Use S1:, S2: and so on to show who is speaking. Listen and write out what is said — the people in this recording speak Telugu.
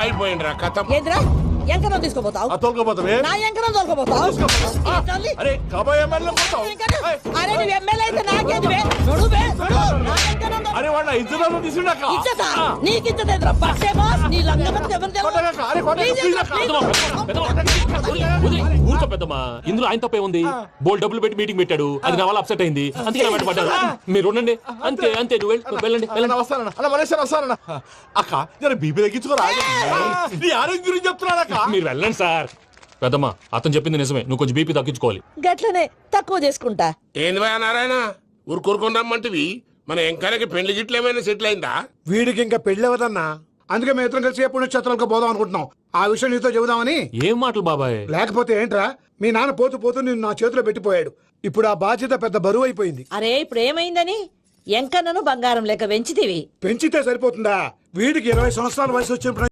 S1: అయిపోయిండ్రా కథ.
S2: ఏంద్రా ఎంకరం తీసుకోపోతావు?
S3: తోలుకోపోతావే
S2: నా ఎంకరం తోలుకోపోతావు?
S3: అరే కబాయ్ ఎమ్మెల్యే పోతావు.
S2: అరే నువ్వు ఎమ్మెల్యే అయితే నాకేది బే? నడు బే, నడు. నా ఎంకరం తోలు-
S3: అరే వాడు ఇద్దరు తీసుకున్నాక
S2: ఇచ్చతా? నీకు ఇచ్చదేంద్రా? పట్టేమో నీ లంగమతి ఎవరు దేవుడు?
S4: ఊరుకో పెద్దమ్మా, ఇందులో ఆయన తప్పే ఉంది. బోల్ డబ్బులు పెట్టి మీటింగ్ పెట్టాడు, అది నా వల్ల అప్సెట్ అయింది, అందుకే నా వెంట పడ్డారు. మీరు ఉండండి, అంతే అంతే. నువ్వు వెళ్ళండి వెళ్ళండి.
S3: వస్తానన్నా అలా మలేషియా వస్తానన్నా. అక్క జర బీపీ తగ్గించుకోరా. నీ ఆరోగ్యం గురించి చెప్తున్నాడు అక్క.
S4: మీరు వెళ్ళండి సార్. పెద్దమ్మా అతను చెప్పింది నిజమే, నువ్వు కొంచెం బీపీ తగ్గించుకోవాలి.
S2: గట్లనే తక్కువ చేసుకుంటా.
S1: ఏంది భయ నారాయణ ఊరుకూరుకొని రమ్మంటివి? మన ఎంకరకి పెళ్లి గిట్లు ఏమైనా సెటిల్ అయిందా?
S5: వీడికి ఇంకా పెళ్లి అవ్వదన్నా. అందుకే మేము ఇద్దరం కలిసి పుణ్యక్షేత్రాలకు పోదాం అనుకుంటున్నాం. ఆ విషయం నీతో చెబుదామని.
S4: ఏం మాటలు బాబాయ్?
S5: లేకపోతే ఏంట్రా, మీ నాన్న పోతూ పోతూ నిన్ను నా చేతిలో పెట్టిపోయాడు. ఇప్పుడు ఆ బాధ్యత పెద్ద బరువు అయిపోయింది.
S2: అరే ఇప్పుడు ఏమైందని? ఎంకన్నను బంగారం లెక్క పెంచితివి.
S5: పెంచితే సరిపోతుందా? వీడికి 20 సంవత్సరాల వయసు వచ్చినప్పుడు